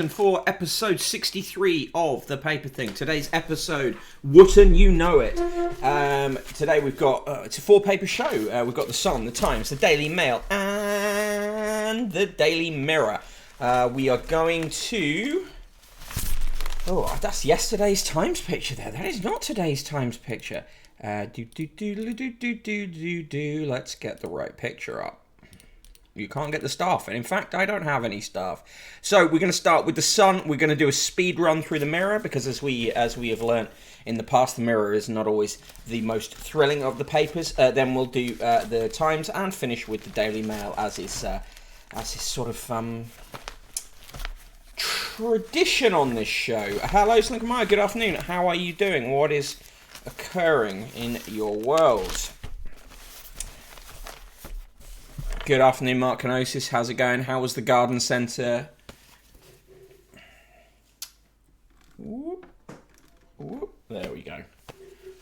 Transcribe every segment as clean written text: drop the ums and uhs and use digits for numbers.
For episode 63 of The Paper Thing. Today's episode, Wootton, you know it. Today we've got, it's a four-paper show. We've got The Sun, The Times, The Daily Mail, and The Daily Mirror. We are going to... Oh, that's yesterday's Times picture there. That is not today's Times picture. Let's get the right picture up. You can't get the staff, and in fact, I don't have any staff. So we're going to start with The Sun. We're going to do a speed run through the Mirror because, as we have learnt in the past, the Mirror is not always the most thrilling of the papers. Then we'll do the Times and finish with the Daily Mail, as is sort of tradition on this show. Hello, Slinker. Good afternoon. How are you doing? What is occurring in your world? Good afternoon, Mark Canosis. How's it going? How was the garden centre? Whoop. Whoop. There we go.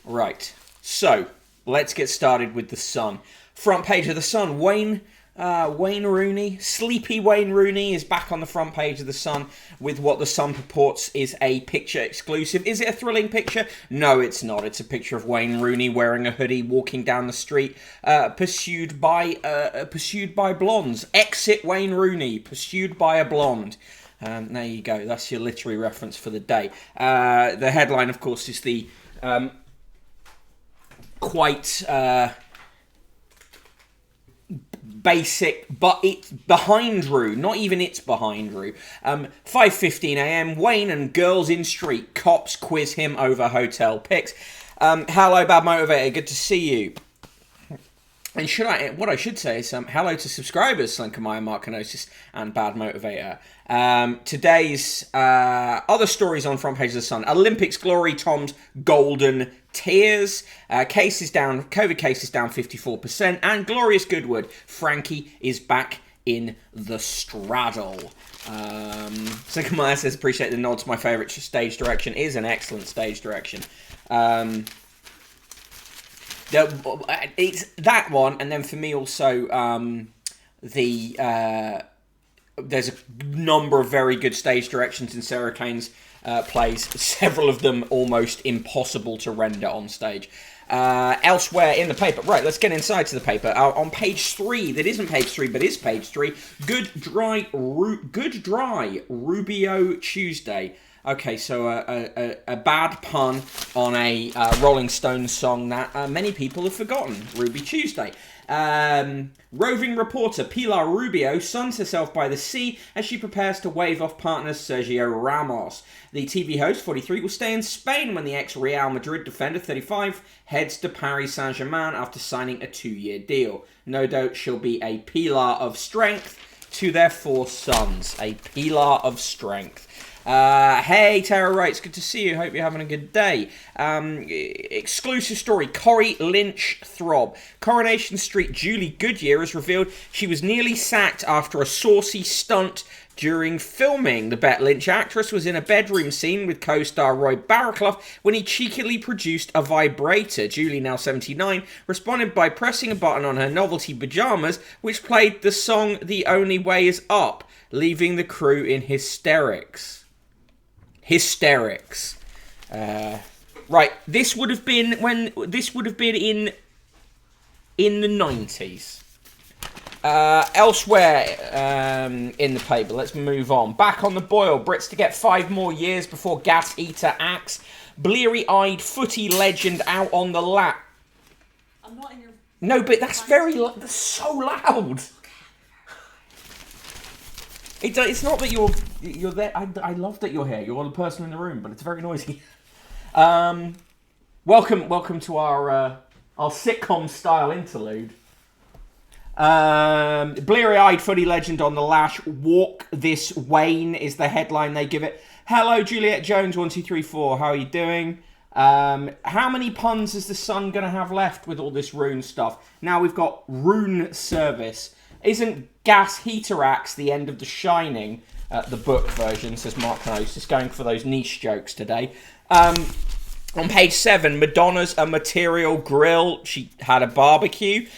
Right. So, let's get started with The Sun. Front page of The Sun. Wayne Rooney, sleepy Wayne Rooney, is back on the front page of The Sun with what The Sun purports is a picture exclusive. Is it a thrilling picture? No, it's not. It's a picture of Wayne Rooney wearing a hoodie, walking down the street, pursued by blondes. Exit Wayne Rooney, pursued by a blonde. There you go. That's your literary reference for the day. The headline, of course, is the quite... basic, but it's behind Roo. Not even it's behind Roo. 5:15 a.m. Wayne and girls in street. Cops quiz him over hotel pics. Hello, Bad Motivator. Good to see you. And what I should say is hello to subscribers, Slinkermeyer, Mark Canosis, and Bad Motivator. Today's other stories on front page of The Sun. Olympics glory, Tom's golden tears. COVID cases down 54%. And Glorious Goodwood, Frankie is back in the straddle. Slinkermeyer says, appreciate the nods. My favourite stage direction is an excellent stage direction. It's that one, and then for me also there's a number of very good stage directions in Sarah Kane's plays, several of them almost impossible to render on stage. Elsewhere in the paper, right, let's get inside to the paper. On page 3, that isn't page 3 but is page 3, Good Dry Rubio Tuesday. Okay, so a bad pun on a Rolling Stones song that many people have forgotten, Ruby Tuesday. Roving reporter Pilar Rubio suns herself by the sea as she prepares to wave off partner Sergio Ramos. The TV host, 43, will stay in Spain when the ex-Real Madrid defender, 35, heads to Paris Saint-Germain after signing a 2-year deal. No doubt she'll be a Pilar of strength to their 4 sons. A Pilar of strength. Hey, Tara Wrights, good to see you. Hope you're having a good day. Exclusive story, Corrie Lynch throb. Coronation Street Julie Goodyear has revealed she was nearly sacked after a saucy stunt during filming. The Bette Lynch actress was in a bedroom scene with co-star Roy Barraclough when he cheekily produced a vibrator. Julie, now 79, responded by pressing a button on her novelty pyjamas, which played the song The Only Way Is Up, leaving the crew in hysterics. Right, this would have been in the 90s. Elsewhere in the paper, let's move on. Back on the boil, Brits to get 5 more years before gas heater axe. Bleary-eyed footy legend out on the lap. I'm not in your... No, but that's that's so loud. It's not that you're there. I love that you're here. You're the person in the room, but it's very noisy. Welcome to our sitcom style interlude. Bleary-eyed footy legend on the lash. Walk this Wayne is the headline they give it. Hello, Juliet Jones 1234. How are you doing? How many puns is the Sun going to have left with all this rune stuff? Now we've got rune service. Isn't gas heater axe the end of The Shining? The book version, says Mark Knowles. Just going for those niche jokes today. On page 7, Madonna's a material grill. She had a barbecue.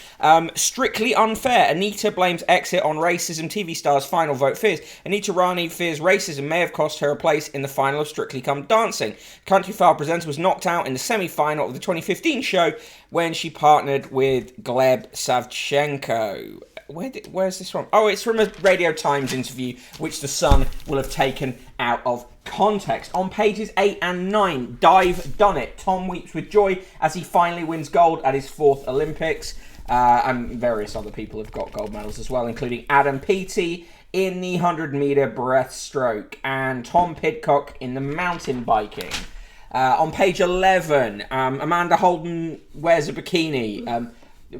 Strictly unfair. Anita blames exit on racism. TV star's final vote fears. Anita Rani fears racism may have cost her a place in the final of Strictly Come Dancing. Country File presenter was knocked out in the semi-final of the 2015 show when she partnered with Gleb Savchenko. Where's this from? Oh, it's from a Radio Times interview, which The Sun will have taken out of context. On pages 8 and 9, Dive Done It. Tom weeps with joy as he finally wins gold at his 4th Olympics. And various other people have got gold medals as well, including Adam Peaty in the 100-metre breaststroke and Tom Pidcock in the mountain biking. On page 11, Amanda Holden wears a bikini.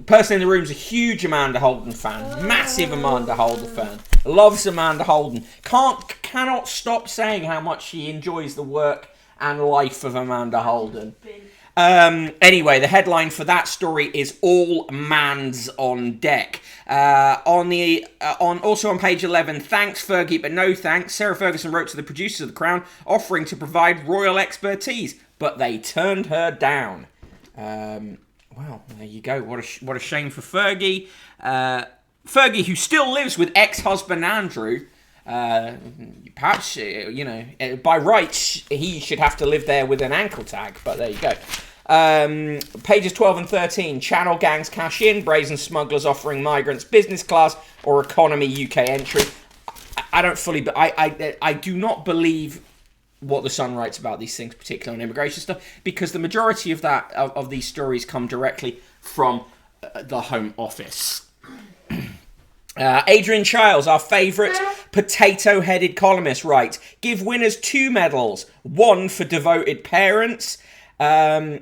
Person in the room's a huge Amanda Holden fan. Massive Amanda Holden fan. Loves Amanda Holden. Cannot stop saying how much she enjoys the work and life of Amanda Holden. Anyway, the headline for that story is All Mans on Deck. Also on page 11, thanks Fergie, but no thanks. Sarah Ferguson wrote to the producers of The Crown, offering to provide royal expertise, but they turned her down. Well, there you go. What a shame for Fergie. Fergie, who still lives with ex-husband Andrew. Perhaps, by rights, he should have to live there with an ankle tag. But there you go. Pages 12 and 13. Channel gangs cash in. Brazen smugglers offering migrants business class or economy UK entry. I don't fully... I do not believe what The Sun writes about these things, particularly on immigration stuff, because the majority of these stories come directly from the Home Office. Adrian Chiles, our favourite potato-headed columnist, writes, give winners 2 medals, 1 for devoted parents, and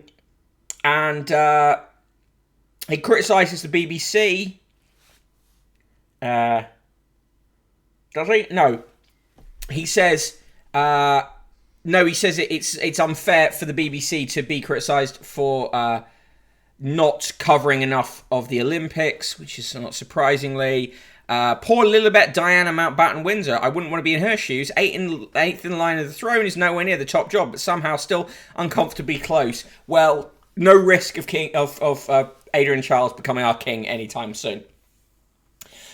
he criticises the BBC. Does he? No. He says... No, he says it's unfair for the BBC to be criticised for not covering enough of the Olympics, which is not surprisingly. Poor Lilibet Diana Mountbatten-Windsor. I wouldn't want to be in her shoes. Eighth in line of the throne is nowhere near the top job, but somehow still uncomfortably close. Well, no risk of Adrian Chiles becoming our king anytime soon.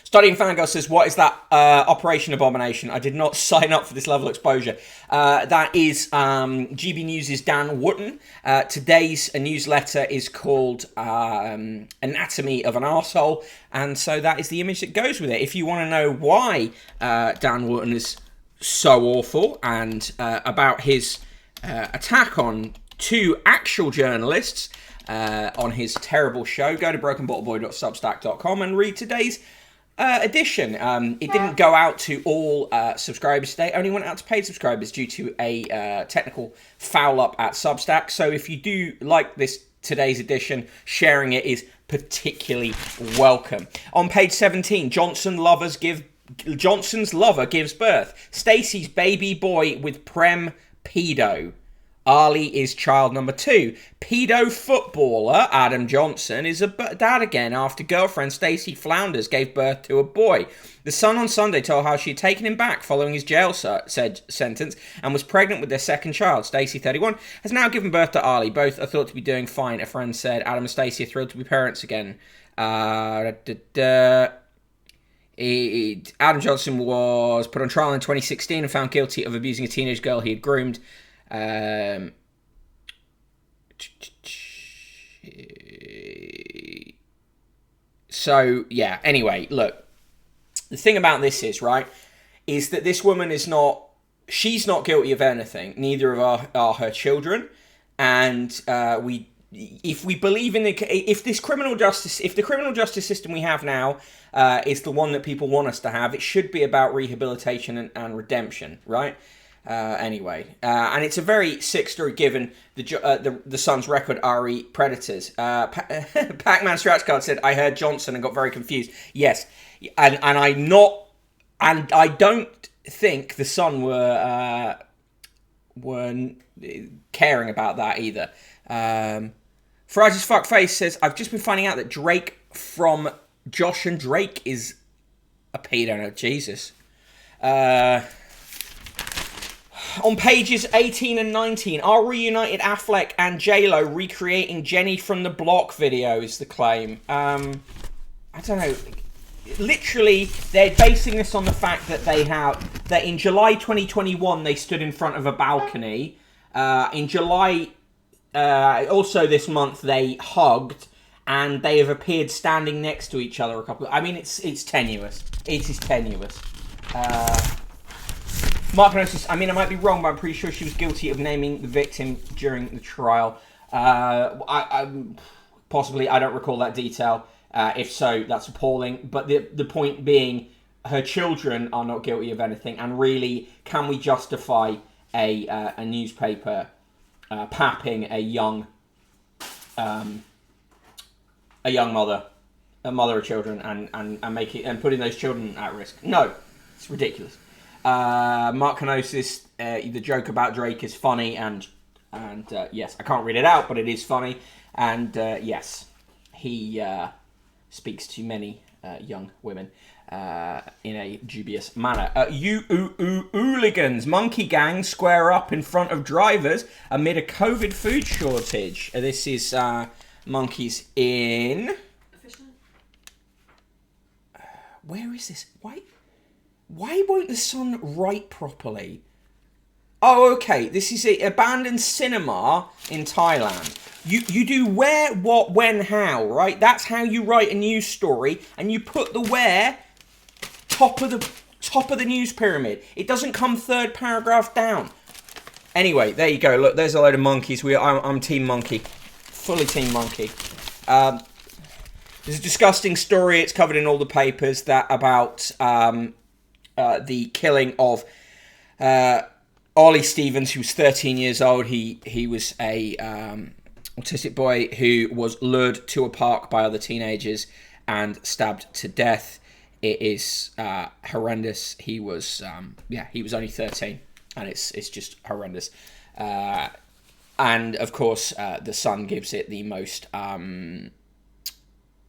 Studying Fangirl says, what is that Operation Abomination? I did not sign up for this level of exposure. That is GB News' Dan Wootton. Today's newsletter is called Anatomy of an Arsehole. And so that is the image that goes with it. If you want to know why Dan Wootton is so awful and about his attack on 2 actual journalists on his terrible show, go to brokenbottleboy.substack.com and read today's edition. It didn't go out to all subscribers today. It only went out to paid subscribers due to a technical foul up at Substack. So if you do like today's edition, sharing it is particularly welcome. On page 17, Johnson's lover gives birth. Stacey's baby boy with Prem pedo. Ali is child number 2. Pedo footballer Adam Johnson is a dad again after girlfriend Stacey Flounders gave birth to a boy. The Sun on Sunday told how she had taken him back following his jail sentence and was pregnant with their second child. Stacey, 31, has now given birth to Ali. Both are thought to be doing fine. A friend said Adam and Stacey are thrilled to be parents again. Adam Johnson was put on trial in 2016 and found guilty of abusing a teenage girl he had groomed. So, yeah, anyway, look, the thing about this is that this woman she's not guilty of anything. Neither of are her children. And if we believe if the criminal justice system we have now is the one that people want us to have, it should be about rehabilitation and redemption, right? Anyway, and it's a very sick story given the Sun's record RE Predators. Pac-Man Scratch Card said, I heard Johnson and got very confused. Yes, and I don't think the Sun were caring about that either. Farage's Fuckface says, I've just been finding out that Drake from Josh and Drake is a pedo. No, Jesus. On pages 18 and 19, are reunited Affleck and J-Lo recreating Jenny from the Block video, is the claim. I don't know. Literally, they're basing this on the fact that that in July 2021, they stood in front of a balcony. In July, also this month, they hugged, and they have appeared standing next to each other a couple of... I mean, it's tenuous. It is tenuous. Mark I mean, I might be wrong, but I'm pretty sure she was guilty of naming the victim during the trial. Possibly, I don't recall that detail. If so, that's appalling. But the point being, her children are not guilty of anything. And really, can we justify a newspaper papping a young mother, a mother of children, and putting those children at risk? No, it's ridiculous. Mark Kenosis, the joke about Drake is funny, and yes, I can't read it out, but it is funny, and yes, he speaks to many young women in a dubious manner. Hooligans, monkey gangs square up in front of drivers amid a COVID food shortage. This is monkeys in... Where is this? Why won't the Sun write properly? Oh, okay. This is an abandoned cinema in Thailand. You do where, what, when, how, right? That's how you write a news story, and you put the where top of the news pyramid. It doesn't come third paragraph down. Anyway, there you go. Look, there's a load of monkeys. I'm Team Monkey, fully Team Monkey. There's a disgusting story. It's covered in all the papers about the killing of Ollie Stevens, who was 13 years old. He was a autistic boy who was lured to a park by other teenagers and stabbed to death. It is horrendous. He was only 13, and it's just horrendous. And of course, the Sun gives it the most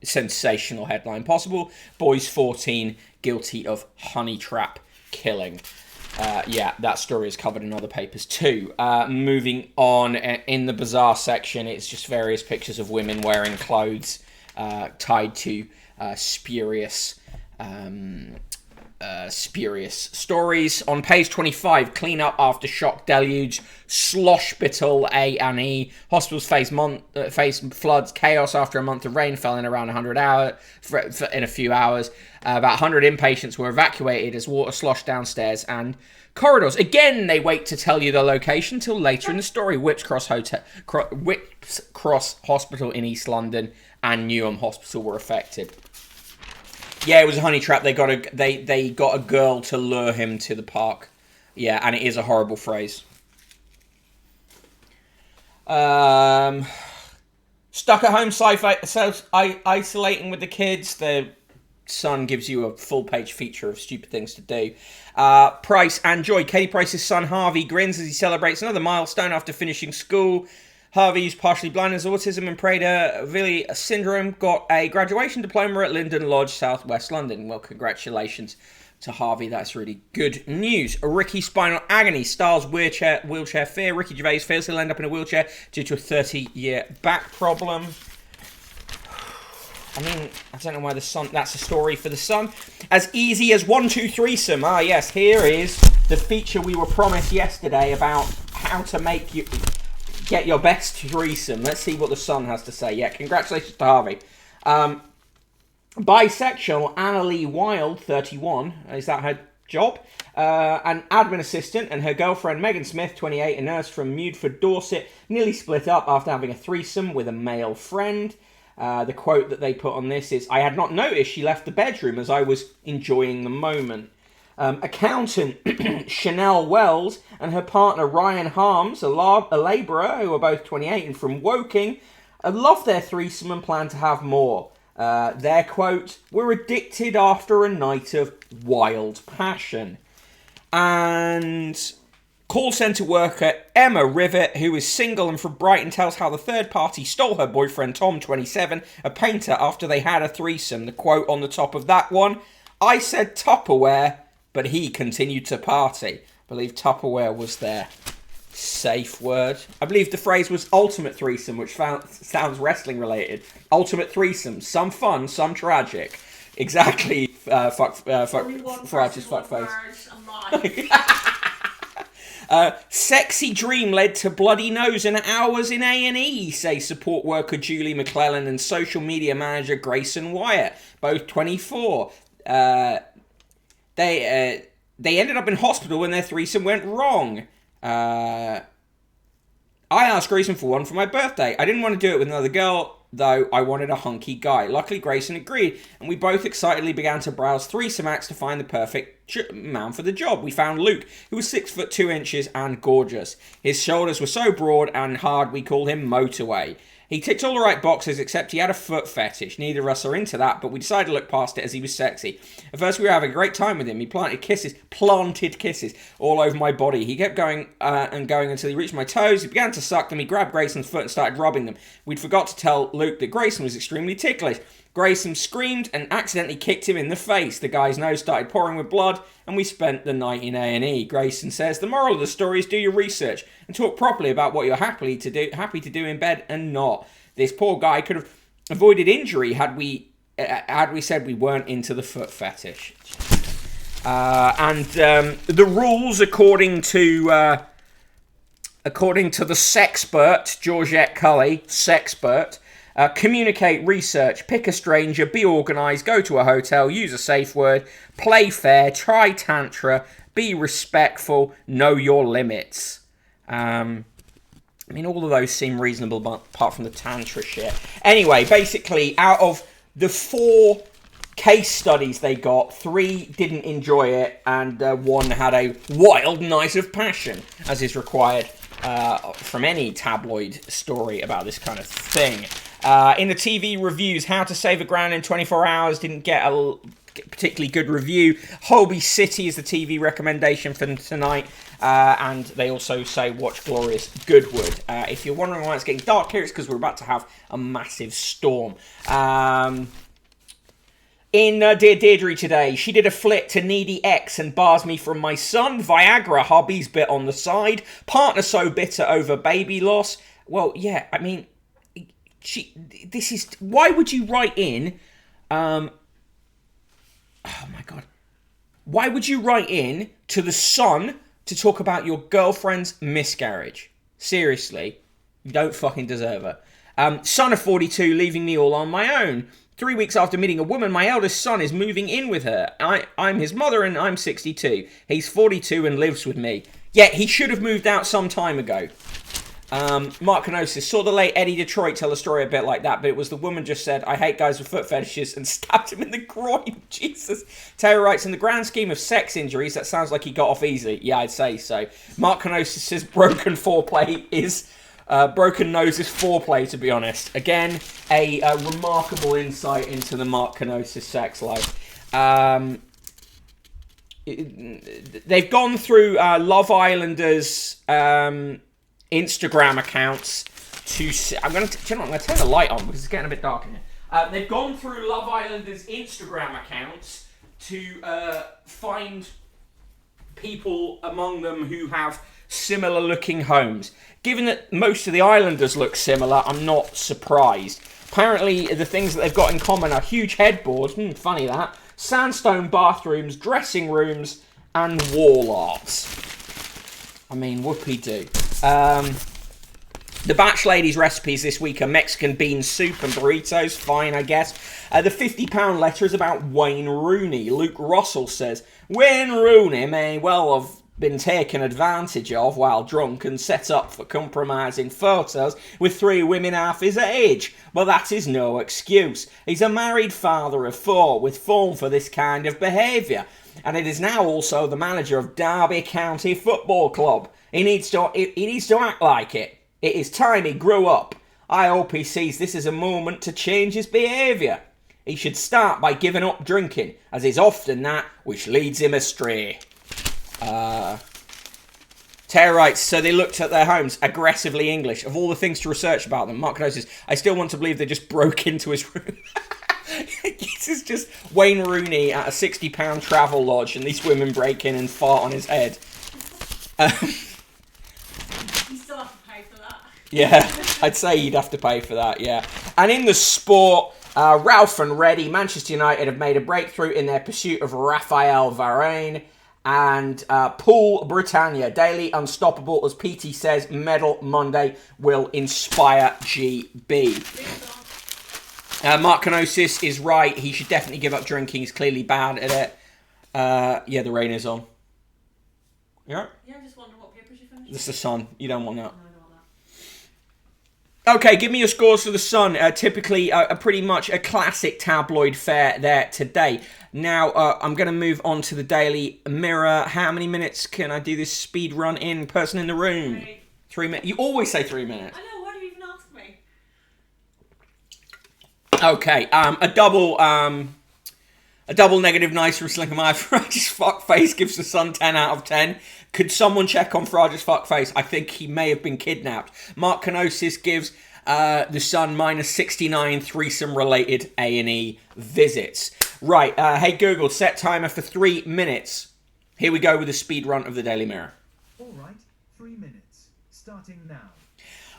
sensational headline possible: Boys 14 guilty of honey trap killing. That story is covered in other papers too. Moving on, in the bizarre section, it's just various pictures of women wearing clothes tied to spurious stories. On page 25, clean up after shock deluge, Sloshpital A&E. Hospitals face floods, chaos after a month of rain fell in around 100 hours. In a few hours, about 100 inpatients were evacuated as water sloshed downstairs and corridors. Again, they wait to tell you the location till later in the story. Whips Cross Hospital in East London and Newham Hospital were affected. Yeah, it was a honey trap. They got a girl to lure him to the park. Yeah, and it is a horrible phrase. Stuck at home isolating with the kids. The Sun gives you a full-page feature of stupid things to do. Price and Joy. Katie Price's son Harvey grins as he celebrates another milestone after finishing school. Harvey, who's partially blind, has autism and Prader-Willi syndrome, got a graduation diploma at Linden Lodge, southwest London. Well, congratulations to Harvey. That's really good news. Ricky spinal agony. Styles wheelchair fear. Ricky Gervais fears he'll end up in a wheelchair due to a 30-year back problem. I mean, I don't know why the Sun... That's a story for the Sun. As easy as 1, 2, 3-some. Ah, yes, here is the feature we were promised yesterday about how to make you... get your best threesome. Let's see what the Sun has to say. Yeah, congratulations to Harvey. Bisexual Annalie Wild, 31. Is that her job? An admin assistant and her girlfriend Megan Smith, 28, a nurse from Mudford, Dorset, nearly split up after having a threesome with a male friend. The quote that they put on this is, "I had not noticed she left the bedroom as I was enjoying the moment." Accountant Chanel Wells and her partner Ryan Harms, a labourer who are both 28 and from Woking, love their threesome and plan to have more. Their quote, "We're addicted after a night of wild passion." And call centre worker Emma Rivet, who is single and from Brighton, tells how the third party stole her boyfriend Tom, 27, a painter, after they had a threesome. The quote on the top of that one, "I said Tupperware, but he continued to party." believe Tupperware was their safe word. I believe the phrase was ultimate threesome, which sounds wrestling related. Ultimate threesome, some fun, some tragic. Exactly. Righteous fuckface. Sexy dream led to bloody nose and hours in A&E, say support worker Julie McClellan and social media manager Grayson Wyatt, both 24. They ended up in hospital when their threesome went wrong. I asked Grayson for one for my birthday. I didn't want to do it with another girl, though I wanted a hunky guy. Luckily, Grayson agreed, and we both excitedly began to browse threesome acts to find the perfect man for the job. We found Luke, who was 6'2" and gorgeous. His shoulders were so broad and hard we called him Motorway. He ticked all the right boxes, except he had a foot fetish. Neither of us are into that, but we decided to look past it as he was sexy. At first, we were having a great time with him. He planted kisses all over my body. He kept going and going until he reached my toes. He began to suck them. He grabbed Grayson's foot and started rubbing them. We'd forgot to tell Luke that Grayson was extremely ticklish. Grayson screamed and accidentally kicked him in the face. The guy's nose started pouring with blood, and we spent the night in A&E. Grayson says, the moral of the story is do your research and talk properly about what you're happy to do in bed and not. This poor guy could have avoided injury had we said we weren't into the foot fetish. The rules, according to the sexpert, Georgette Cully, sexpert, communicate, research, pick a stranger, be organised, go to a hotel, use a safe word, play fair, try tantra, be respectful, know your limits. I mean, all of those seem reasonable, apart from the tantra shit. Anyway, basically, out of the 4 case studies they got, 3 didn't enjoy it, and 1 had a wild night of passion, as is required from any tabloid story about this kind of thing. In the TV reviews, How to Save a Grand in 24 Hours didn't get a particularly good review. Holby City is the TV recommendation for tonight. And they also say watch Glorious Goodwood. If you're wondering why it's getting dark here, it's because we're about to have a massive storm. In Dear Deirdre today, she did a flick to needy ex and bars me from my son. Viagra hobbies bit on the side. Partner so bitter over baby loss. Well, yeah, I mean, why would you write in, oh my God. Why would you write in to the Sun to talk about your girlfriend's miscarriage? Seriously, you don't fucking deserve her. Son of 42, leaving me all on my own. 3 weeks after meeting a woman, my eldest son is moving in with her. I'm his mother and I'm 62. He's 42 and lives with me. Yeah, he should have moved out some time ago. Mark Canosis saw the late Eddie Detroit tell a story a bit like that, but it was the woman just said, I hate guys with foot fetishes, and stabbed him in the groin. Jesus. Taylor writes, in the grand scheme of sex injuries, that sounds like he got off easily. Yeah, I'd say so. Mark Canosis says broken nose is foreplay, to be honest. Again, a remarkable insight into the Mark Canosis sex life. They've gone through Love Islanders' Instagram accounts to... I'm going to turn the light on because it's getting a bit dark in here. They've gone through Love Islanders' Instagram accounts to find people among them who have similar looking homes. Given that most of the Islanders look similar, I'm not surprised. Apparently, the things that they've got in common are huge headboards, funny that, sandstone bathrooms, dressing rooms, and wall arts. I mean, whoopee-doo. The Batch Ladies' recipes this week are Mexican bean soup and burritos. Fine, I guess. The £50 letter is about Wayne Rooney. Luke Russell says, Wayne Rooney may well have been taken advantage of while drunk and set up for compromising photos with 3 women half his age, but that is no excuse. He's a married father of 4 with form for this kind of behaviour, and it is now also the manager of Derby County Football Club. He needs to act like it. It is time he grew up. I hope he sees this as a moment to change his behaviour. He should start by giving up drinking, as is often that which leads him astray. Tara writes, so they looked at their homes, aggressively English. Of all the things to research about them, Mark says, I still want to believe they just broke into his room. This is just Wayne Rooney at a £60 travel lodge and these women break in and fart on his head. You still have to pay for that. Yeah, I'd say you'd have to pay for that, yeah. And in the sport, Ralph and Reddy, Manchester United have made a breakthrough in their pursuit of Raphael Varane. And Paul Britannia, Daily Unstoppable, as PT says, Medal Monday will inspire GB. Mark Kenosis is right. He should definitely give up drinking. He's clearly bad at it. Yeah, the rain is on. You alright? Yeah, I just wonder what papers you finished. This is the Sun. You don't want that. No, I don't want that. Okay, give me your scores for the Sun. Typically, pretty much a classic tabloid fare there today. Now, I'm going to move on to the Daily Mirror. How many minutes can I do this speed run in? Person in the room. 3 minutes. You always say 3 minutes. I know, why do you even ask me? Okay, a double negative nice from Slinker Farage's fuckface gives the Sun 10 out of 10. Could someone check on Farage's fuckface? I think he may have been kidnapped. Mark Kenosis gives the Sun minus 69 threesome-related A&E visits. Right, hey Google, set timer for 3 minutes. Here we go with the speed run of the Daily Mirror. All right, 3 minutes, starting now.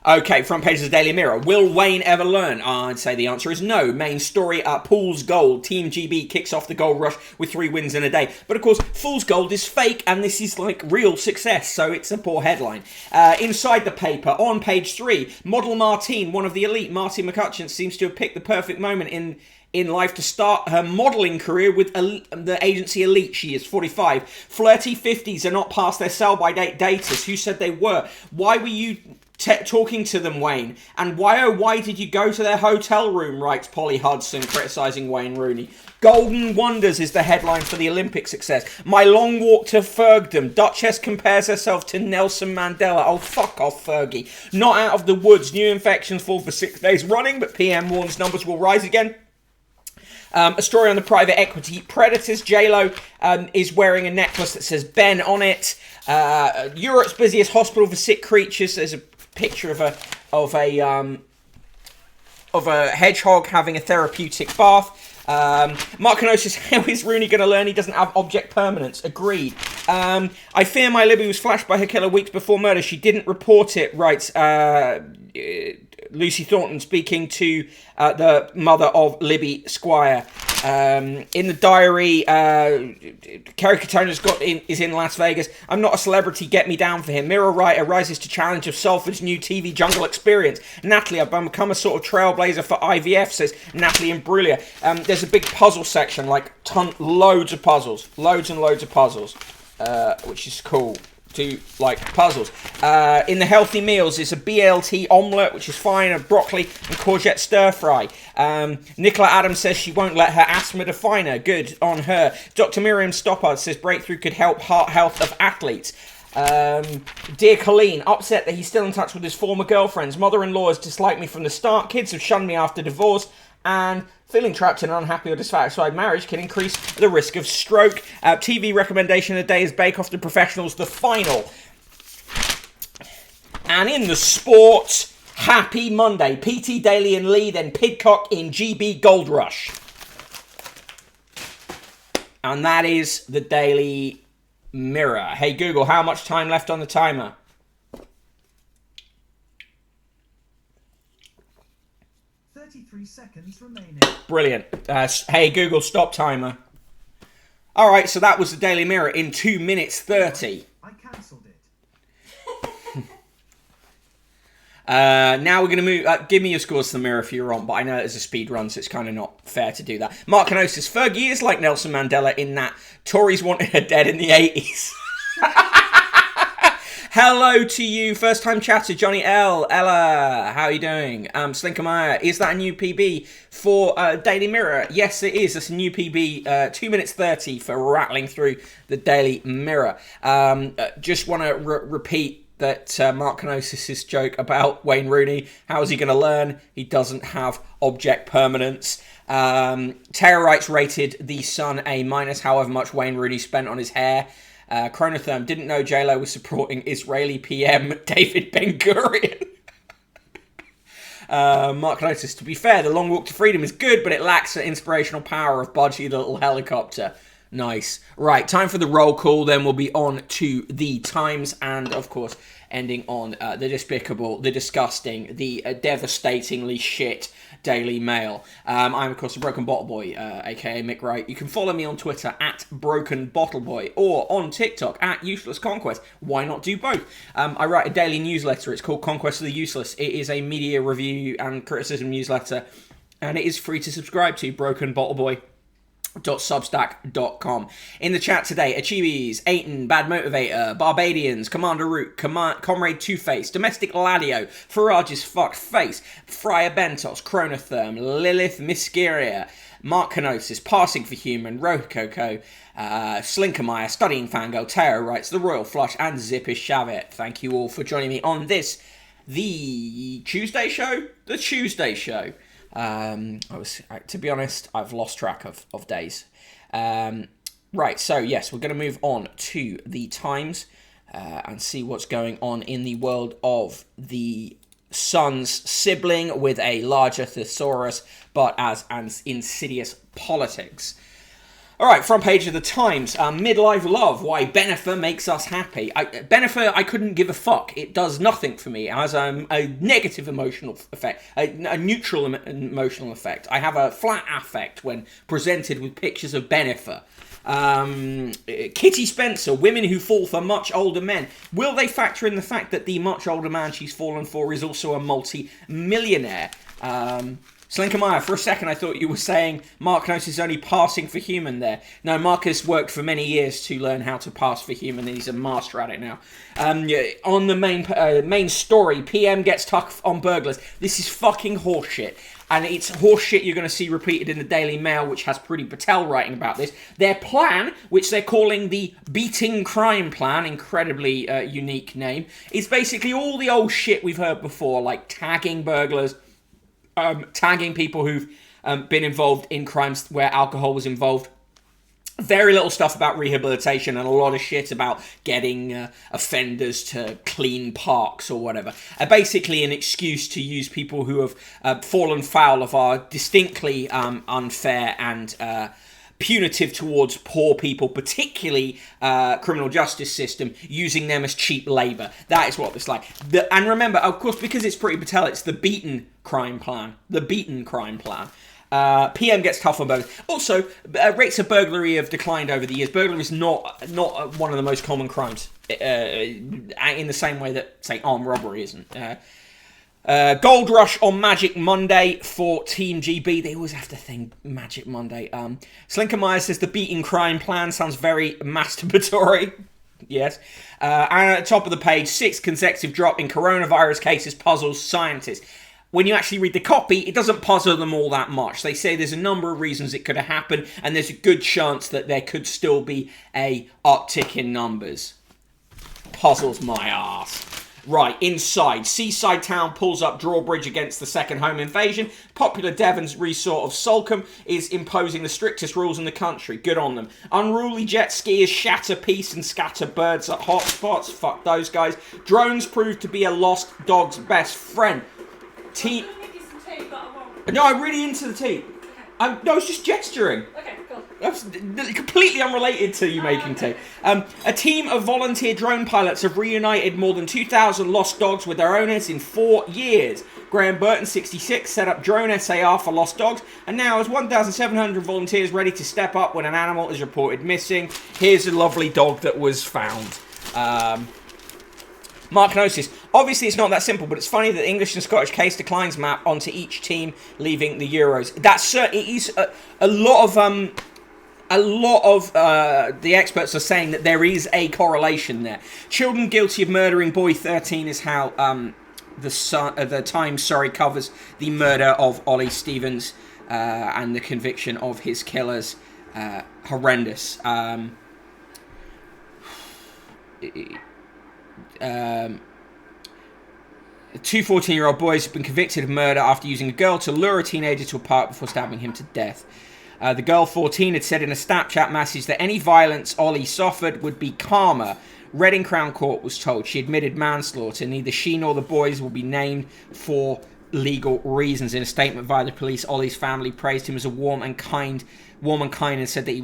Okay, front page of the Daily Mirror. Will Wayne ever learn? I'd say the answer is no. Main story, Pool's Gold. Team GB kicks off the gold rush with 3 wins in a day. But of course, Fool's Gold is fake and this is like real success, so it's a poor headline. Inside the paper, on page 3, model Martine, one of the elite, Martine McCutcheon, seems to have picked the perfect moment in life to start her modelling career with the agency Elite. She is 45. Flirty 50s are not past their sell-by-date daters. Who said they were? Why were you talking to them, Wayne? And why did you go to their hotel room, writes Polly Hudson, criticising Wayne Rooney. Golden Wonders is the headline for the Olympic success. My long walk to Fergdom. Duchess compares herself to Nelson Mandela. Oh, fuck off, Fergie. Not out of the woods. New infections fall for 6 days running, but PM warns numbers will rise again. A story on the private equity predators. J-Lo is wearing a necklace that says Ben on it. Europe's busiest hospital for sick creatures. There's a picture of a hedgehog having a therapeutic bath. Mark Kenosis, how is Rooney going to learn he doesn't have object permanence? Agreed. I fear my Libby was flashed by her killer weeks before murder. She didn't report it, writes Lucy Thornton, speaking to the mother of Libby Squire. In the diary, Kerry Katona's is in Las Vegas. I'm not a celebrity, get me down for him. Mirror writer rises to challenge of Salford's new TV jungle experience. Natalie, I've become a sort of trailblazer for IVF, says Natalie Imbruglia. There's a big puzzle section, like loads and loads of puzzles, which is cool. To like puzzles. In the healthy meals, it's a BLT omelette, which is fine, a broccoli and courgette stir fry. Nicola Adams says she won't let her asthma define her. Good on her. Dr. Miriam Stoppard says breakthrough could help heart health of athletes. Dear Colleen, upset that he's still in touch with his former girlfriends. Mother-in-law has disliked me from the start. Kids have shunned me after divorce. And feeling trapped in an unhappy or dissatisfied marriage can increase the risk of stroke. TV recommendation of the day is Bake Off the Professionals, the final. And in the sports, happy Monday. PT Daly and Lee, then Pidcock in GB Gold Rush. And that is the Daily Mirror. Hey Google, how much time left on the timer? 33 seconds remaining. Brilliant. Hey Google, stop timer. All right, so that was the Daily Mirror in 2 minutes 30. I cancelled it. Now we're going to move... give me your scores to the Mirror if you're on, but I know it's a speed run, so it's kind of not fair to do that. Mark Kenosis, Fergie is like Nelson Mandela in that Tories wanted her dead in the 80s. Hello to you, first time chatter, Johnny L. Ella, how are you doing? Slinker Meyer, is that a new PB for Daily Mirror? Yes, it is. It's a new PB, 2 minutes 30 for rattling through the Daily Mirror. Just want to repeat that Mark Kenosis' joke about Wayne Rooney. How is he going to learn? He doesn't have object permanence. Terrorites rated the Sun A-, however much Wayne Rooney spent on his hair. Chronotherm didn't know J-Lo was supporting Israeli PM David Ben-Gurion. Mark Kenosis, to be fair, the long walk to freedom is good, but it lacks the inspirational power of Budgie the little helicopter. Nice. Right, time for the roll call. Then we'll be on to the Times and, of course, ending on the despicable, the disgusting, the devastatingly shit Daily Mail. I'm, of course, the Broken Bottle Boy, aka Mick Wright. You can follow me on Twitter at Broken Bottle Boy or on TikTok at Useless Conquest. Why not do both? I write a daily newsletter. It's called Conquest of the Useless. It is a media review and criticism newsletter, and it is free to subscribe to. brokenbottleboy.substack.com. In the chat today, Achibis, Aiton, Bad Motivator, Barbadians, Commander Root, Comrade Two-Face, Domestic Ladio, Farage's Fucked Face, Friar Bentos, Chronotherm, Lilith Myskeria, Mark Kenosis, Passing for Human, Rococo, Slinkermeyer, Studying Fangirl, Teo Writes, The Royal Flush, and Zippish Shavit. Thank you all for joining me on this, the Tuesday show? The Tuesday show. To be honest, I've lost track of days. Right, so yes, we're going to move on to the Times and see what's going on in the world of the Sun's sibling with a larger thesaurus, but as an insidious politics. All right, front page of the Times. Midlife love, why Benifer makes us happy. Benifer, I couldn't give a fuck. It does nothing for me. It has a negative emotional effect, a neutral emotional effect. I have a flat affect when presented with pictures of Benifer. Kitty Spencer, women who fall for much older men. Will they factor in the fact that the much older man she's fallen for is also a multi-millionaire? Slinkermeyer, for a second I thought you were saying Mark Notice is only passing for human there. No, Mark has worked for many years to learn how to pass for human, and he's a master at it now. On the main story, PM gets tough on burglars. This is fucking horseshit. And it's horseshit you're going to see repeated in the Daily Mail, which has Priti Patel writing about this. Their plan, which they're calling the Beating Crime Plan, incredibly unique name, is basically all the old shit we've heard before, like tagging burglars, tagging people who've been involved in crimes where alcohol was involved. Very little stuff about rehabilitation and a lot of shit about getting offenders to clean parks or whatever. Basically an excuse to use people who have fallen foul of our distinctly unfair and punitive towards poor people, particularly criminal justice system, using them as cheap labour. That is what it's like. And remember, of course, because it's Priti Patel, it's the Beaten Crime Plan. The Beaten Crime Plan. PM gets tough on burglary. Also, rates of burglary have declined over the years. Burglary is not one of the most common crimes, in the same way that, say, armed robbery isn't. Gold Rush on Magic Monday for Team GB. They always have to think Magic Monday. Slinkermeyer says the Beating Crime Plan sounds very masturbatory. Yes. And at the top of the page, 6th consecutive drop in coronavirus cases puzzles scientists. When you actually read the copy, it doesn't puzzle them all that much. They say there's a number of reasons it could have happened, and there's a good chance that there could still be a uptick in numbers. Puzzles my ass. Right, inside. Seaside town pulls up drawbridge against the second home invasion. Popular Devon's resort of Salcombe is imposing the strictest rules in the country. Good on them. Unruly jet skiers shatter peace and scatter birds at hotspots. Fuck those guys. Drones prove to be a lost dog's best friend. No, I'm really into the tea. I was just gesturing. Okay, cool. That's completely unrelated to you making tea. A team of volunteer drone pilots have reunited more than 2,000 lost dogs with their owners in 4 years. Graham Burton, 66, set up Drone SAR for lost dogs, and now has 1,700 volunteers ready to step up when an animal is reported missing. Here's a lovely dog that was found. Mark Gnosis. Obviously, it's not that simple, but it's funny that the English and Scottish case declines map onto each team leaving the Euros. That's it is a lot of the experts are saying that there is a correlation there. Children guilty of murdering boy 13 is how the Times covers the murder of Ollie Stevens and the conviction of his killers. Horrendous. Two 14-year-old boys have been convicted of murder after using a girl to lure a teenager to a park before stabbing him to death. The girl, 14, had said in a Snapchat message that any violence Ollie suffered would be karma. Reading Crown Court was told she admitted manslaughter. Neither she nor the boys will be named for legal reasons. In a statement via the police, Ollie's family praised him as a warm and kind, and said that he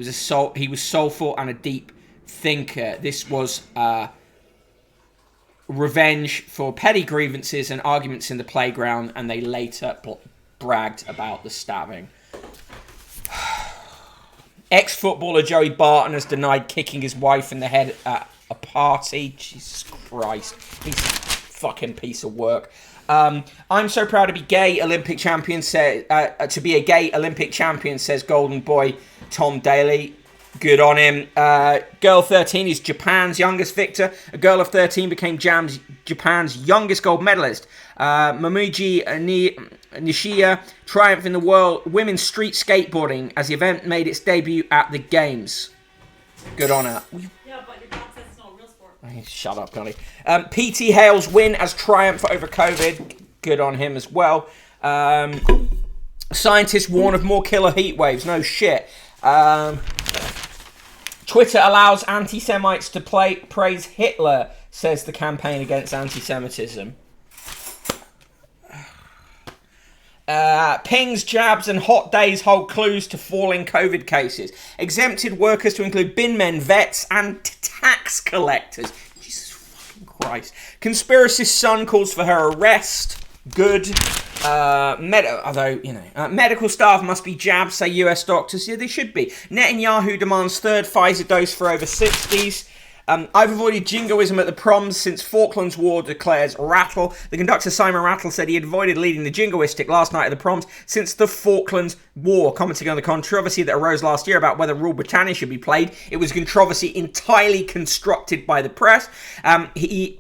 was soulful and a deep thinker. This was revenge for petty grievances and arguments in the playground, and they later bragged about the stabbing. Ex-footballer Joey Barton has denied kicking his wife in the head at a party. Jesus Christ. He's a fucking piece of work. I'm so proud to be gay Olympic champion, says Golden Boy Tom Daly. Good on him. Girl 13 is Japan's youngest victor. A girl of 13 became Japan's youngest gold medalist. Mamuji Nishiya triumphed in the world women's street skateboarding as the event made its debut at the Games. Good on her. Yeah, but your dad says it's not a real sport. Shut up, Connie. P.T. Hale's win as triumph over COVID. Good on him as well. Scientists warn of more killer heat waves. No shit. Twitter allows anti-Semites to praise Hitler, says the campaign against anti-Semitism. Pings, jabs and hot days hold clues to falling COVID cases. Exempted workers to include bin men, vets and tax collectors. Jesus fucking Christ. Conspiracist son calls for her arrest. Good. Medical staff must be jabbed, say US doctors. Yeah, they should be. Netanyahu demands third Pfizer dose for over 60s. I've avoided jingoism at the proms since Falklands War, declares Rattle. The conductor Simon Rattle said he had avoided leading the jingoistic last night at the proms since the Falklands War, commenting on the controversy that arose last year about whether Rule Britannia should be played. It was a controversy entirely constructed by the press. He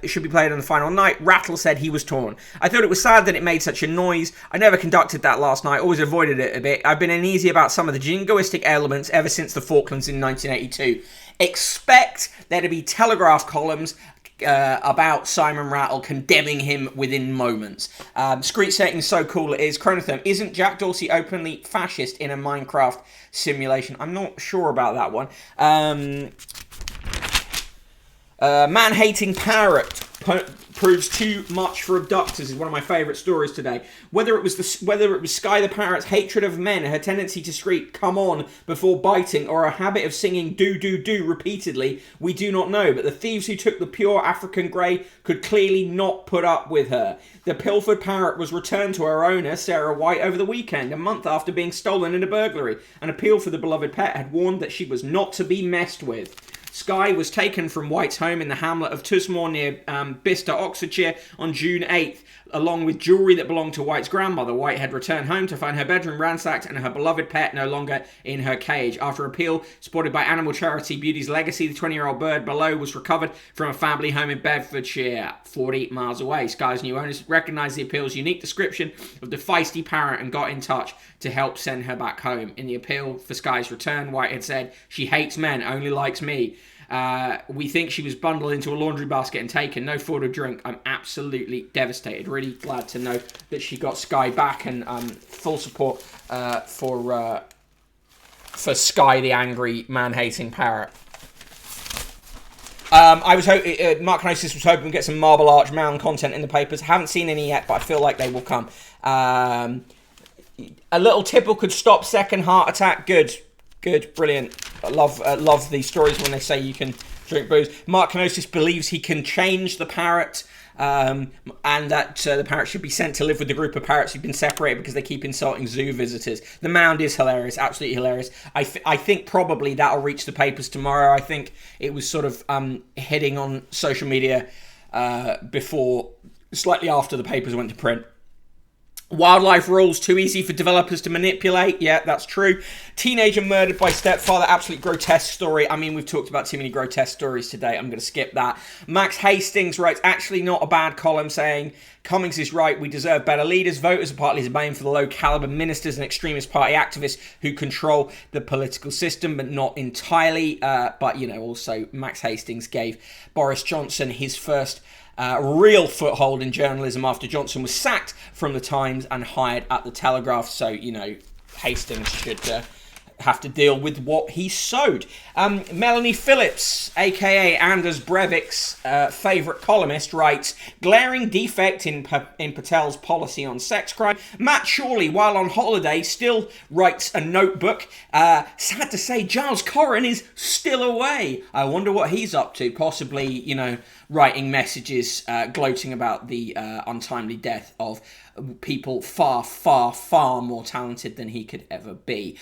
should be played on the final night. Rattle said he was torn. I thought it was sad that it made such a noise. I never conducted that last night, always avoided it a bit. I've been uneasy about some of the jingoistic elements ever since the Falklands in 1982. Expect there to be Telegraph columns about Simon Rattle condemning him within moments. Screech saying so cool it is. Chronotherm, isn't Jack Dorsey openly fascist in a Minecraft simulation? I'm not sure about that one. Man-hating parrot proves too much for abductors is one of my favourite stories today. Whether it was Sky the parrot's hatred of men, her tendency to scream "come on" before biting, or a habit of singing "do do do" repeatedly, we do not know. But the thieves who took the pure African grey could clearly not put up with her. The pilfered parrot was returned to her owner, Sarah White, over the weekend, a month after being stolen in a burglary. An appeal for the beloved pet had warned that she was not to be messed with. Sky was taken from White's home in the hamlet of Tusmore near Bicester, Oxfordshire on June 8th, along with jewellery that belonged to White's grandmother. White had returned home to find her bedroom ransacked and her beloved pet no longer in her cage. After appeal supported by animal charity Beauty's Legacy, the 20-year-old bird below was recovered from a family home in Bedfordshire, 40 miles away. Sky's new owners recognised the appeal's unique description of the feisty parrot and got in touch to help send her back home. In the appeal for Sky's return, White had said, "She hates men, only likes me. We think she was bundled into a laundry basket and taken. No food or drink. I'm absolutely devastated." Really glad to know that she got Sky back, and full support for Sky, the angry, man-hating parrot. I was hoping Mark Knosis was hoping to get some Marble Arch Mound content in the papers. Haven't seen any yet, but I feel like they will come. A little tipple could stop second heart attack. Good, brilliant. I love these stories when they say you can drink booze. Mark Knosis believes he can change the parrot, and that the parrot should be sent to live with the group of parrots who've been separated because they keep insulting zoo visitors. The mound is hilarious, absolutely hilarious. I think probably that'll reach the papers tomorrow. I think it was sort of hitting on social media slightly after the papers went to print. Wildlife rules too easy for developers to manipulate. Yeah, that's true. Teenager murdered by stepfather. Absolutely grotesque story. I mean, we've talked about too many grotesque stories today. I'm going to skip that. Max Hastings writes, actually not a bad column, saying, Cummings is right. We deserve better leaders. Voters are partly to blame for the low-caliber ministers and extremist party activists who control the political system, but not entirely. But, also Max Hastings gave Boris Johnson his first real foothold in journalism after Johnson was sacked from the Times and hired at the Telegraph. So, Hastings should have to deal with what he sowed. Melanie Phillips, aka Anders Breivik's favourite columnist, writes, glaring defect in Patel's policy on sex crime. Matt Shawley, while on holiday, still writes a notebook. Sad to say, Giles Corran is still away. I wonder what he's up to. Possibly, writing messages gloating about the untimely death of people far, far, far more talented than he could ever be.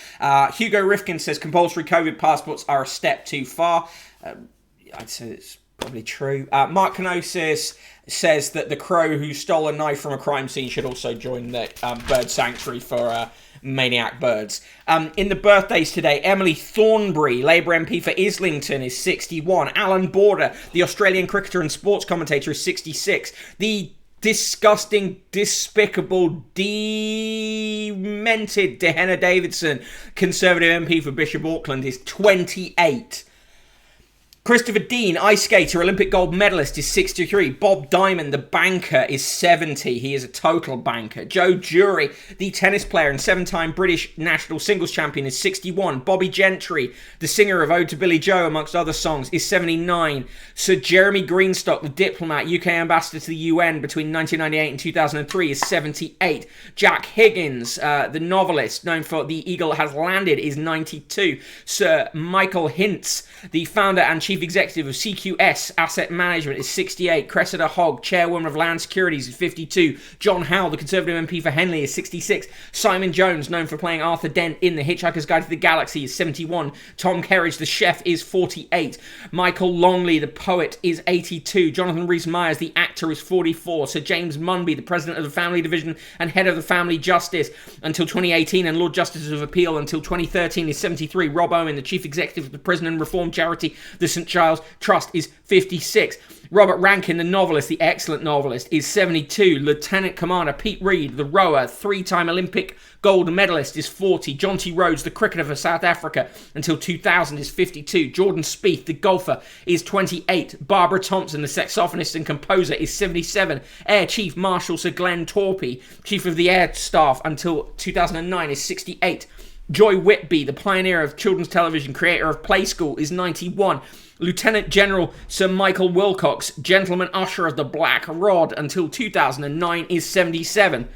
Hugo Rifkin says compulsory COVID passports are a step too far. I'd say it's probably true. Mark Kenosis says that the crow who stole a knife from a crime scene should also join the bird sanctuary for maniac birds. In the birthdays today, Emily Thornbury, Labour MP for Islington, is 61. Alan Border, the Australian cricketer and sports commentator, is 66. The disgusting, despicable, demented Dehenna Davidson, Conservative MP for Bishop Auckland, is 28. Christopher Dean, ice skater, Olympic gold medalist, is 63. Bob Diamond, the banker, is 70. He is a total banker. Joe Jury, the tennis player and 7-time British national singles champion, is 61. Bobby Gentry, the singer of Ode to Billy Joe, amongst other songs, is 79. Sir Jeremy Greenstock, the diplomat, UK ambassador to the UN between 1998 and 2003, is 78. Jack Higgins, the novelist, known for The Eagle Has Landed, is 92. Sir Michael Hintz, the founder and chief executive of CQS Asset Management, is 68. Cressida Hogg, chairwoman of Land Securities, is 52. John Howe, the Conservative MP for Henley, is 66. Simon Jones, known for playing Arthur Dent in The Hitchhiker's Guide to the Galaxy, is 71. Tom Kerridge, the chef, is 48. Michael Longley, the poet, is 82. Jonathan Rhys-Meyers, the actor, is 44. Sir James Munby, the president of the Family Division and head of the Family Justice until 2018 and Lord Justice of Appeal until 2013, is 73. Rob Owen, the chief executive of the prison and reform charity the St Giles Trust, is 56. Robert Rankin, the novelist, the excellent novelist, is 72. Lieutenant Commander Pete Reed, the rower, 3-time Olympic gold medalist, is 40. John T. Rhodes, the cricketer for South Africa until 2000, is 52. Jordan Spieth, the golfer, is 28. Barbara Thompson, the saxophonist and composer, is 77. Air Chief Marshal Sir Glenn Torpey, Chief of the Air Staff until 2009, is 68. Joy Whitby, the pioneer of children's television, creator of Play School, is 91. Lieutenant General Sir Michael Wilcox, gentleman usher of the Black Rod until 2009, is 77.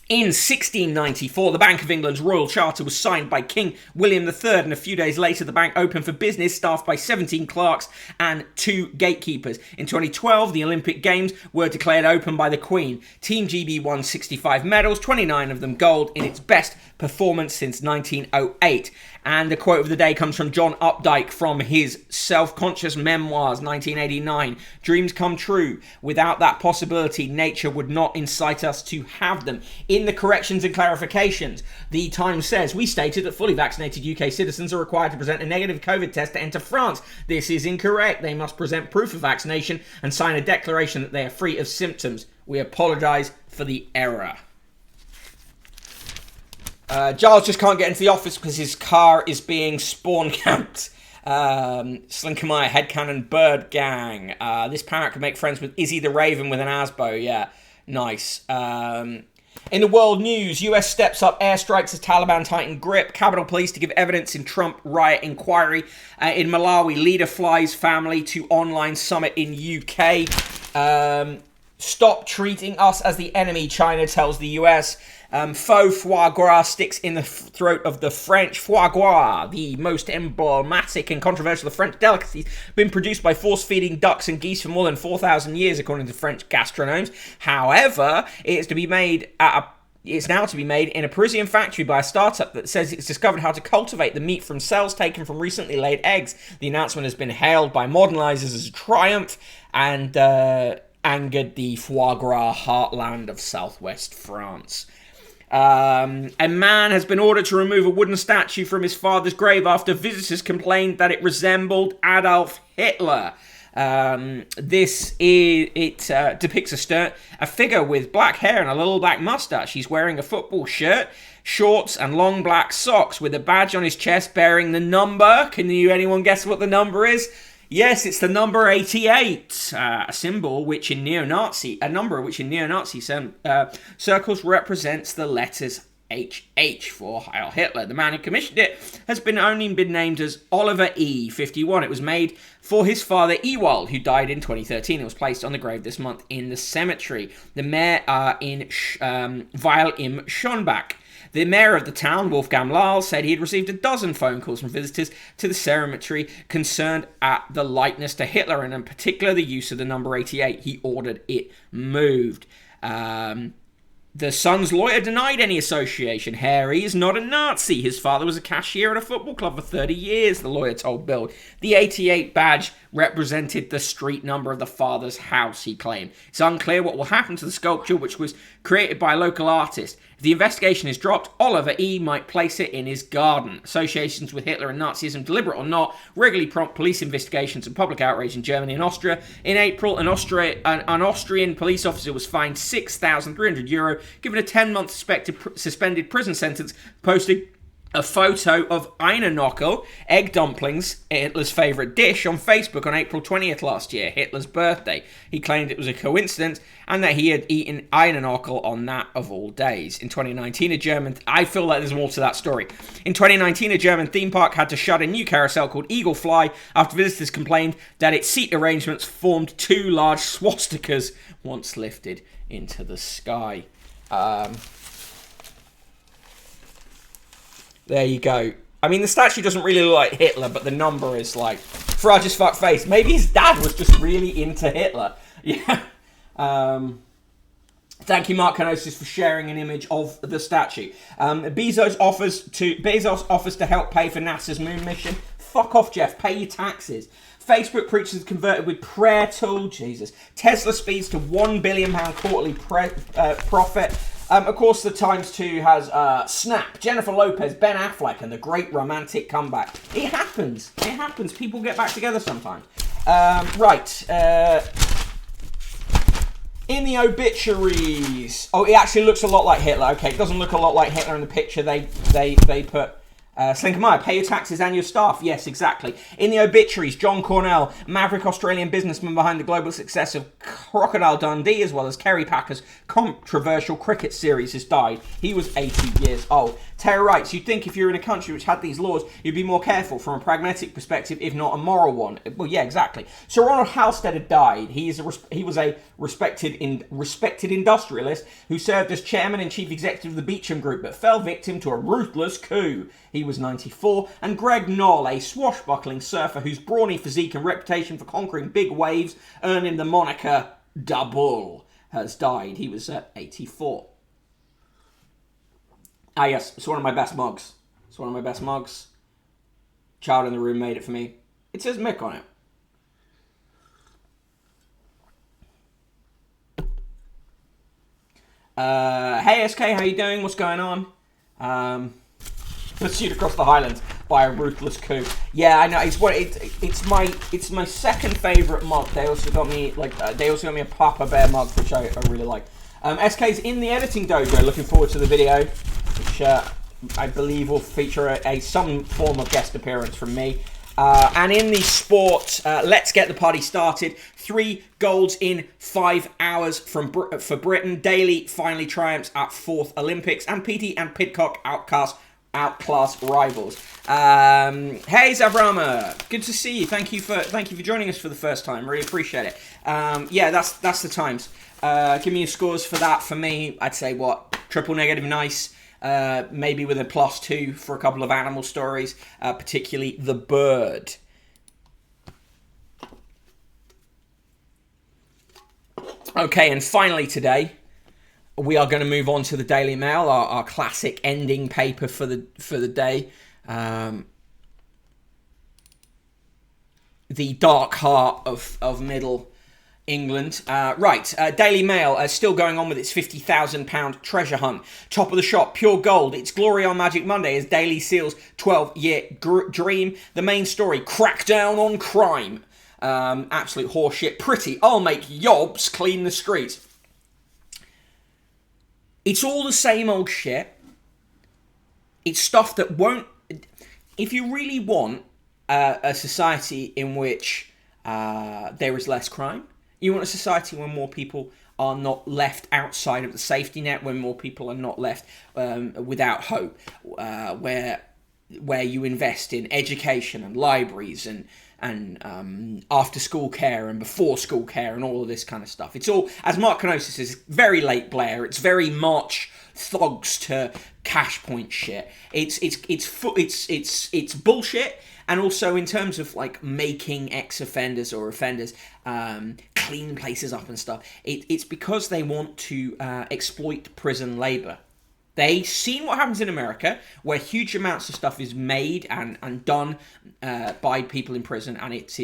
In 1694, the Bank of England's Royal Charter was signed by King William III, and a few days later the bank opened for business, staffed by 17 clerks and 2 gatekeepers. In 2012, the Olympic Games were declared open by the Queen. Team GB won 65 medals, 29 of them gold, in its best performance since 1908. And the quote of the day comes from John Updike from his Self-Conscious Memoirs, 1989. Dreams come true. Without that possibility, nature would not incite us to have them. In the corrections and clarifications, the Times says, we stated that fully vaccinated UK citizens are required to present a negative COVID test to enter France. This is incorrect. They must present proof of vaccination and sign a declaration that they are free of symptoms. We apologise for the error. Giles just can't get into the office because his car is being spawn camped. Slinkermeyer, Headcannon, Bird Gang. This parrot can make friends with Izzy the Raven with an Asbo. Yeah, nice. In the world news, US steps up airstrikes as Taliban tighten grip. Capitol Police to give evidence in Trump riot inquiry. In Malawi, leader flies family to online summit in UK. Stop treating us as the enemy, China tells the US. Faux foie gras sticks in the throat of the French. Foie gras, the most emblematic and controversial of French delicacies, been produced by force-feeding ducks and geese for more than 4,000 years, according to French gastronomes. However, it's now to be made in a Parisian factory by a startup that says it's discovered how to cultivate the meat from cells taken from recently laid eggs. The announcement has been hailed by modernizers as a triumph and angered the foie gras heartland of southwest France. A man has been ordered to remove a wooden statue from his father's grave after visitors complained that it resembled Adolf Hitler. Depicts a figure with black hair and a little black mustache. He's wearing a football shirt, shorts, and long black socks with a badge on his chest bearing the number. Can anyone guess what the number is? Yes, it's the number 88, a number which in neo-Nazi circles represents the letters HH for Heil Hitler. The man who commissioned it has only been named as Oliver E. 51. It was made for his father Ewald, who died in 2013. It was placed on the grave this month in the cemetery. The mayor in Weil im Schonbach. The mayor of the town, Wolfgang Lahl, said he had received a dozen phone calls from visitors to the cemetery concerned at the likeness to Hitler and in particular the use of the number 88. He ordered it moved. The son's lawyer denied any association. Harry is not a Nazi. His father was a cashier at a football club for 30 years, the lawyer told Bild. The 88 badge represented the street number of the father's house, he claimed. It's unclear what will happen to the sculpture, which was created by a local artist. If the investigation is dropped, Oliver E. might place it in his garden. Associations with Hitler and Nazism, deliberate or not, regularly prompt police investigations and public outrage in Germany and Austria. In April, an Austrian police officer was fined €6,300, given a 10-month suspended prison sentence, posting a photo of Einernockel, egg dumplings, Hitler's favourite dish, on Facebook on April 20th last year, Hitler's birthday. He claimed it was a coincidence and that he had eaten Einernockel on that of all days. In 2019, I feel like there's more to that story. In 2019, a German theme park had to shut a new carousel called Eagle Fly after visitors complained that its seat arrangements formed two large swastikas once lifted into the sky. There you go. I mean, the statue doesn't really look like Hitler, but the number is like, Farage as fuck face. Maybe his dad was just really into Hitler. Yeah. Thank you, Mark Canosis, for sharing an image of the statue. Bezos offers to help pay for NASA's moon mission. Fuck off, Jeff. Pay your taxes. Facebook preachers converted with prayer tool. Jesus. Tesla speeds to £1 billion quarterly profit. Of course, the Times 2 has Snap, Jennifer Lopez, Ben Affleck, and the great romantic comeback. It happens. It happens. People get back together sometimes. In the obituaries. Oh, it actually looks a lot like Hitler. Okay, it doesn't look a lot like Hitler in the picture they put. Slinker Meyer, pay your taxes and your staff. Yes, exactly. In the obituaries, John Cornell, maverick Australian businessman behind the global success of Crocodile Dundee, as well as Kerry Packer's controversial cricket series, has died. He was 80 years old. Taylor writes, you'd think if you're in a country which had these laws, you'd be more careful from a pragmatic perspective, if not a moral one. Well, yeah, exactly. Sir Ronald Halstead died. He was a respected industrialist who served as chairman and chief executive of the Beecham Group, but fell victim to a ruthless coup. He was 94, and Greg Knoll, a swashbuckling surfer whose brawny physique and reputation for conquering big waves earned him the moniker Da Bull, has died. He was 84. Ah, yes, it's one of my best mugs. Child in the room made it for me. It says Mick on it. Hey SK, how you doing? What's going on? Pursued across the Highlands by a ruthless coup. Yeah, I know. It's my second favourite mug. They also got me a Papa Bear mug, which I really like. SK's in the editing dojo. Looking forward to the video, which I believe will feature some form of guest appearance from me. And in the sport, let's get the party started. 3 golds in 5 hours for Britain. Daly finally triumphs at 4th Olympics, and Petey and Pidcock outclass rivals. Hey Zavrama, good to see you. Thank you for joining us for the first time. Really appreciate it. Yeah, that's the times. Give me your scores for that. For me, I'd say triple negative nice. Maybe with a +2 for a couple of animal stories, particularly the bird. Okay, and finally today, we are going to move on to the Daily Mail, our classic ending paper for the day. The dark heart of Middle England. Daily Mail still going on with its £50,000 treasure hunt. Top of the shop, pure gold. It's glory on Magic Monday as Daily seals 12-year dream. The main story, crackdown on crime. Absolute horseshit. Pretty. I'll make yobs clean the streets. It's all the same old shit. It's stuff that won't... If you really want a society in which there is less crime, you want a society where more people are not left outside of the safety net, when more people are not left without hope, where you invest in education and libraries and after school care and before school care and all of this kind of stuff. It's all, as Mark Canosa says, very late Blair. It's very March Thogs to cash point shit. It's bullshit. And also in terms of like making ex-offenders or offenders clean places up and stuff, it's because they want to exploit prison labor. They've seen what happens in America, where huge amounts of stuff is made and done by people in prison, and it's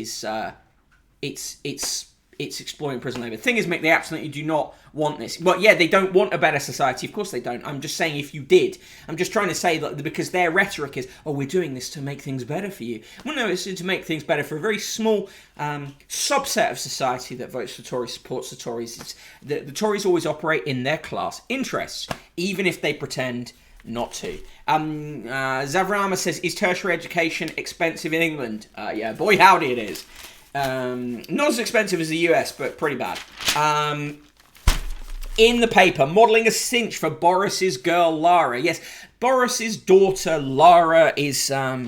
exploiting prison labor. The thing is, Mick, they absolutely do not want this. Well, yeah, they don't want a better society. Of course they don't. I'm just saying if you did. I'm just trying to say that because their rhetoric is, oh, we're doing this to make things better for you. Well, no, it's to make things better for a very small subset of society that votes for Tories, supports the Tories. The Tories always operate in their class interests, even if they pretend not to. Zavrama says, is tertiary education expensive in England? Yeah, boy howdy it is. Not as expensive as the US, but pretty bad. In the paper, modelling a cinch for Boris's girl Lara. Yes, Boris's daughter Lara is a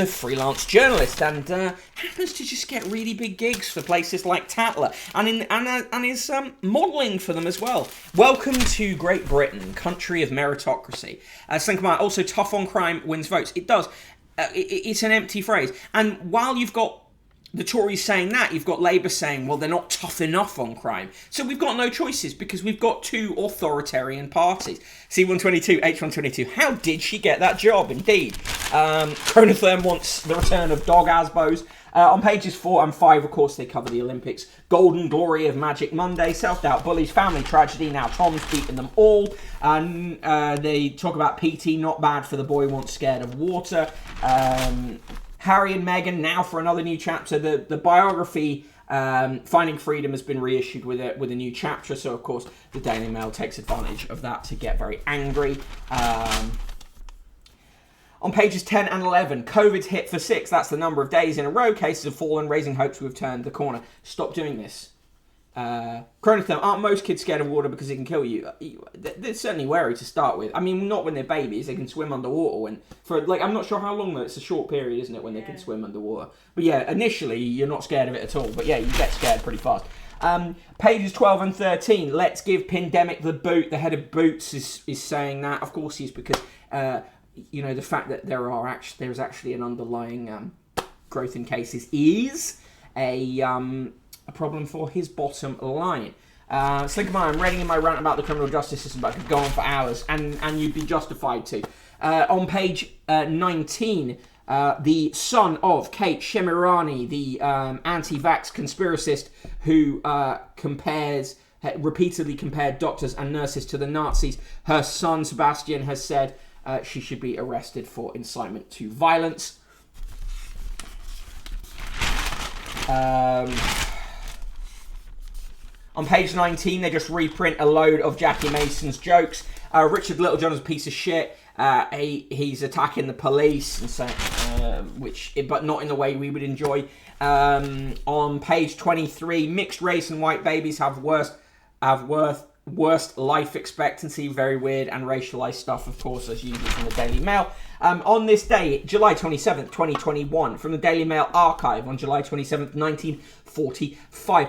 freelance journalist and happens to just get really big gigs for places like Tatler and is modelling for them as well. Welcome to Great Britain, country of meritocracy. Also, tough on crime wins votes. It does. It's an empty phrase. And while you've got the Tories saying that, you've got Labour saying, well, they're not tough enough on crime. So we've got no choices because we've got two authoritarian parties. C122, H122. How did she get that job? Indeed. Chronotherm wants the return of dog Asbos. On pages 4 and 5, of course, they cover the Olympics. Golden glory of Magic Monday. Self-doubt bullies. Family tragedy. Now Tom's beaten them all. And they talk about PT. Not bad for the boy once scared of water. Harry and Meghan now for another new chapter. The biography Finding Freedom has been reissued with a new chapter, so of course the Daily Mail takes advantage of that to get very angry. On pages 10 and 11, COVID's hit for 6. That's the number of days in a row. Cases have fallen, raising hopes we've turned the corner. Stop doing this. Chronotherm, aren't most kids scared of water because it can kill you? They're certainly wary to start with. I mean, not when they're babies. They can swim underwater. I'm not sure how long though. It's a short period, isn't it, when they can swim underwater? But yeah, initially you're not scared of it at all. But yeah, you get scared pretty fast. Pages 12 and 13. Let's give Pandemic the boot. The head of Boots is saying that. Of course, he's because the fact that there's actually an underlying growth in cases is a problem for his bottom line. Slinkermire, I'm reading in my rant about the criminal justice system, but I could go on for hours, and you'd be justified to. On page 19, the son of Kate Shemirani, the anti-vax conspiracist who repeatedly compared doctors and nurses to the Nazis, her son Sebastian has said she should be arrested for incitement to violence. On page 19, they just reprint a load of Jackie Mason's jokes. Richard Littlejohn is a piece of shit. He's attacking the police, and saying, but not in the way we would enjoy. On page 23, mixed race and white babies have worst life expectancy. Very weird and racialized stuff, of course, as usual from the Daily Mail. On this day, July 27th, 2021, from the Daily Mail archive on July 27th, 1945.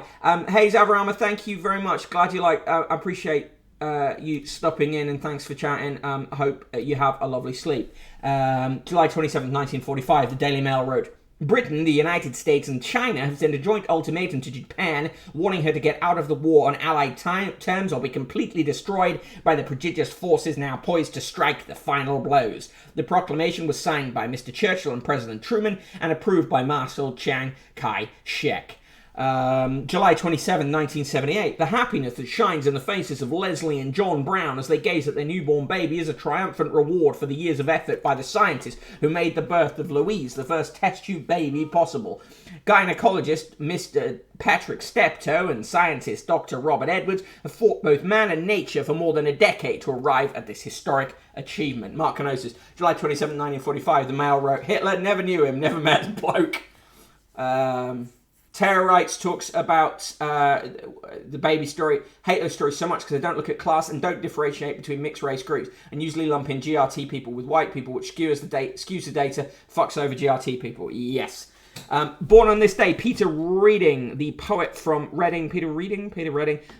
Hayes Avarama, thank you very much. Glad you appreciate you stopping in, and thanks for chatting. Hope you have a lovely sleep. July 27th, 1945, the Daily Mail wrote, Britain, the United States, and China have sent a joint ultimatum to Japan, warning her to get out of the war on Allied terms or be completely destroyed by the prodigious forces now poised to strike the final blows. The proclamation was signed by Mr. Churchill and President Truman and approved by Marshal Chiang Kai-shek. July 27, 1978, the happiness that shines in the faces of Leslie and John Brown as they gaze at their newborn baby is a triumphant reward for the years of effort by the scientists who made the birth of Louise, the first test tube baby, possible. Gynecologist Mr. Patrick Steptoe and scientist Dr. Robert Edwards have fought both man and nature for more than a decade to arrive at this historic achievement. Mark Canosis, July 27, 1945, the Mail wrote, Hitler, never knew him, never met the bloke. Tara writes, talks about the baby story. Hate those stories so much because they don't look at class and don't differentiate between mixed race groups and usually lump in GRT people with white people, which skews the data, fucks over GRT people. Yes. Born on this day, Peter Reading, the poet from Reading, Peter Reading,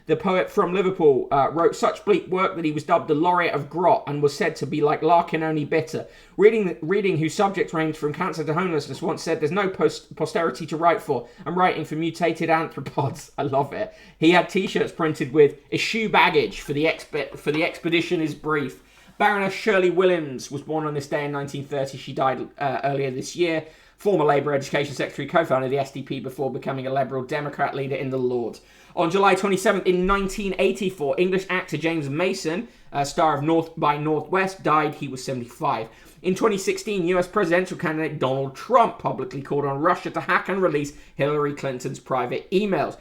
the poet from Liverpool, wrote such bleak work that he was dubbed the laureate of grot and was said to be like Larkin, only bitter. Reading, whose subjects ranged from cancer to homelessness, once said, "There's no posterity to write for. I'm writing for mutated anthropods." I love it. He had T-shirts printed with "Eschew baggage for the expedition is brief." Baroness Shirley Williams was born on this day in 1930. She died earlier this year. Former Labour Education Secretary, co-founder of the SDP before becoming a Liberal Democrat leader in the Lords. On July 27th in 1984, English actor James Mason, star of North by Northwest, died. He was 75. In 2016, US presidential candidate Donald Trump publicly called on Russia to hack and release Hillary Clinton's private emails.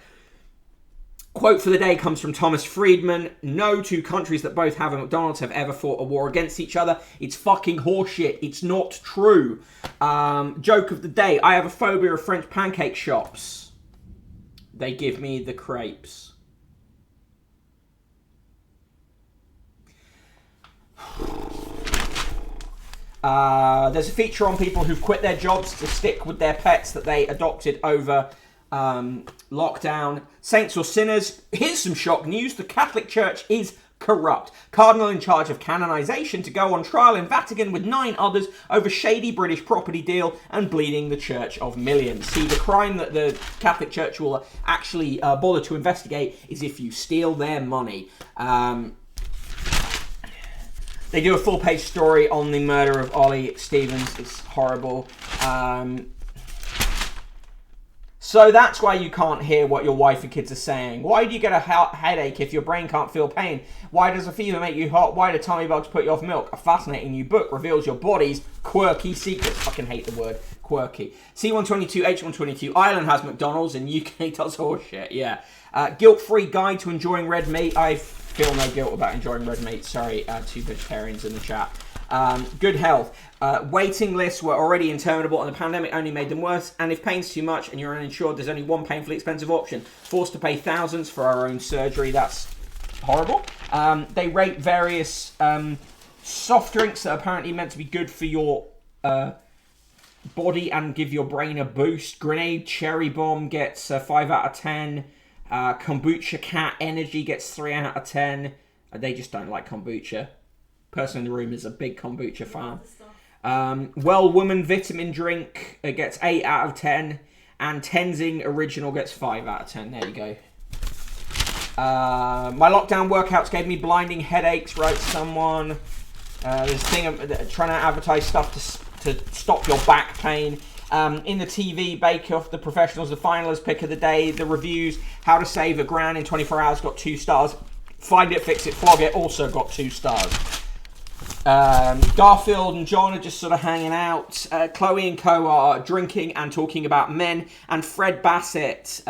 Quote for the day comes from Thomas Friedman. "No two countries that both have a McDonald's have ever fought a war against each other. It's fucking horseshit. It's not true." Joke of the day. I have a phobia of French pancake shops. They give me the crepes. There's a feature on people who've quit their jobs to stick with their pets that they adopted over lockdown. Saints or sinners? Here's some shock news. The Catholic Church is corrupt. Cardinal in charge of canonization to go on trial in Vatican with 9 others over shady British property deal and bleeding the church of millions. See, the crime that the Catholic Church will actually bother to investigate is if you steal their money. They do a full-page story on the murder of Ollie Stevens. It's horrible. So that's why you can't hear what your wife and kids are saying. Why do you get a headache if your brain can't feel pain? Why does a fever make you hot? Why do tummy bugs put you off milk? A fascinating new book reveals your body's quirky secrets. Fucking hate the word quirky. C122, H122, Ireland has McDonald's and UK does horseshit. Yeah. Guilt-free guide to enjoying red meat. I feel no guilt about enjoying red meat. Sorry, 2 vegetarians in the chat. Good health. Waiting lists were already interminable and the pandemic only made them worse. And if pain's too much and you're uninsured, there's only one painfully expensive option. Forced to pay thousands for our own surgery. That's horrible. They rate various soft drinks that are apparently meant to be good for your body and give your brain a boost. Grenade Cherry Bomb gets 5 out of 10. Kombucha Cat Energy gets 3 out of 10. They just don't like kombucha. Person in the room is a big kombucha fan. Well Woman Vitamin Drink gets 8 out of 10. And Tenzing Original gets 5 out of 10. There you go. My lockdown workouts gave me blinding headaches, writes someone. There's a thing of trying to advertise stuff to stop your back pain. In the TV Bake Off, the professionals, the finalist pick of the day, the reviews, how to save £1,000 in 24 hours got 2 stars. Find It, Fix It, Flog It also got 2 stars. Garfield and John are just sort of hanging out. Chloe and Co are drinking and talking about men. And Fred Bassett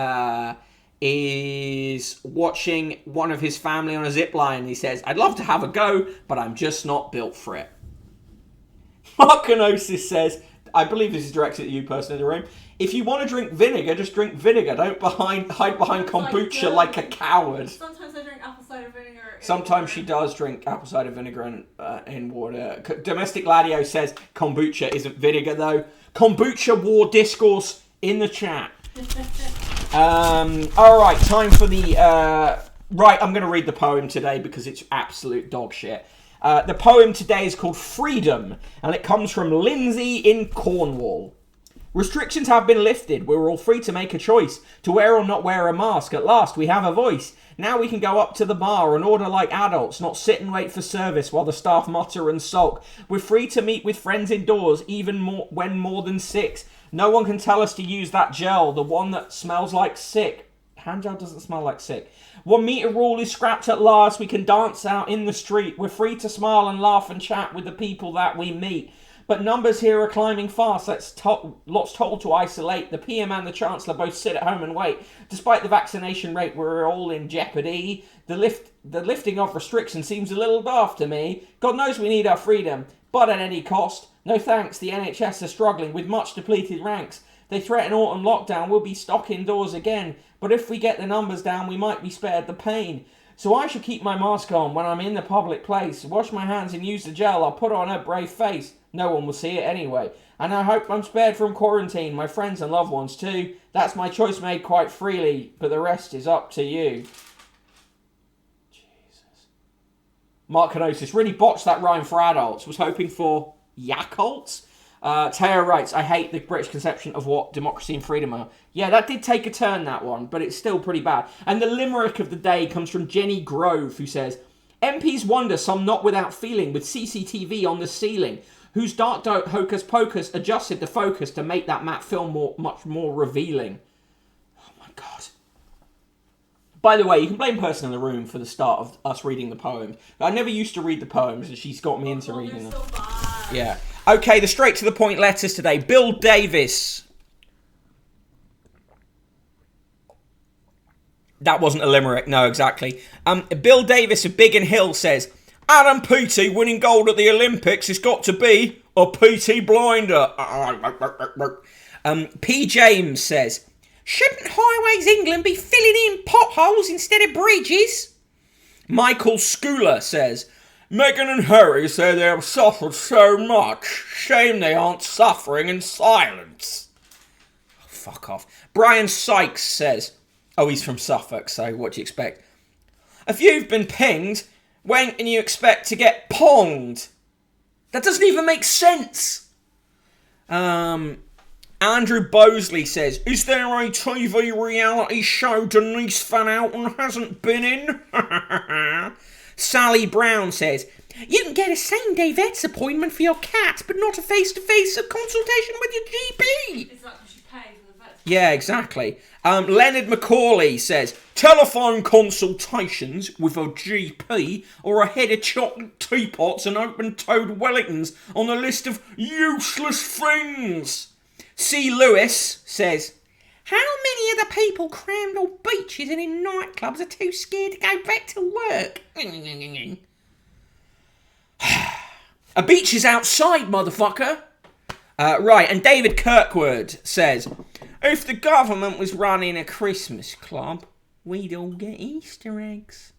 is watching one of his family on a zip line. He says, "I'd love to have a go, but I'm just not built for it." Markanosis says, I believe this is directed at you, person in the room. "If you want to drink vinegar, just drink vinegar. Don't hide behind kombucha like a coward." Sometimes I drink apple cider vinegar. Sometimes she does drink apple cider vinegar in water. Domestic Ladio says kombucha isn't vinegar though. Kombucha war discourse in the chat. All right, time for the right. I'm going to read the poem today because it's absolute dog shit. The poem today is called Freedom, and it comes from Lindsay in Cornwall. "Restrictions have been lifted. We're all free to make a choice to wear or not wear a mask. At last, we have a voice. Now we can go up to the bar and order like adults, not sit and wait for service while the staff mutter and sulk. We're free to meet with friends indoors, even when more than 6. No one can tell us to use that gel, the one that smells like sick." Hand gel doesn't smell like sick. "1 metre rule is scrapped at last. We can dance out in the street. We're free to smile and laugh and chat with the people that we meet. But numbers here are climbing fast. Lots told to isolate. The PM and the Chancellor both sit at home and wait. Despite the vaccination rate, we're all in jeopardy. The lifting of restrictions seems a little daft to me. God knows we need our freedom, but at any cost. No thanks, the NHS are struggling with much depleted ranks. They threaten autumn lockdown, we'll be stuck indoors again. But if we get the numbers down, we might be spared the pain. So I should keep my mask on when I'm in the public place, wash my hands and use the gel. I'll put on a brave face. No one will see it anyway. And I hope I'm spared from quarantine, my friends and loved ones too. That's my choice made quite freely, but the rest is up to you. Jesus. Mark Canosis really botched that rhyme for adults. Was hoping for Yakults. Teo writes, I hate the British conception of what democracy and freedom are. Yeah, that did take a turn, that one, but it's still pretty bad. And the limerick of the day comes from Jenny Grove, who says, MPs wonder, some not without feeling, with CCTV on the ceiling, whose dark hocus pocus adjusted the focus to make that map film much more revealing. Oh my God. By the way, you can blame person in the room for the start of us reading the poems. I never used to read the poems, and she's got me into reading them. So bad. Yeah. Okay, the straight to the point letters today. Bill Davis. That wasn't a limerick. No, exactly. Bill Davis of Biggin Hill says, Adam Peaty winning gold at the Olympics has got to be a Peaty blinder. P. James says, shouldn't Highways England be filling in potholes instead of bridges? Michael Schooler says, Meghan and Harry say they have suffered so much. Shame they aren't suffering in silence. Oh, fuck off. Brian Sykes says, oh, he's from Suffolk, so what do you expect? If you've been pinged, when can you expect to get ponged? That doesn't even make sense. Andrew Bosley says, is there a TV reality show Denise Van Outen hasn't been in? Sally Brown says, you can get a same-day vet's appointment for your cat, but not a face-to-face consultation with your GP. It's like she pays for the vet. Yeah, exactly. Leonard Macaulay says, telephone consultations with a GP or a head of chocolate teapots and open-toed Wellingtons on the list of useless things. C. Lewis says, how many of the people crammed on beaches and in nightclubs are too scared to go back to work? A beach is outside, motherfucker. Right, and David Kirkwood says, if the government was running a Christmas club, we'd all get Easter eggs.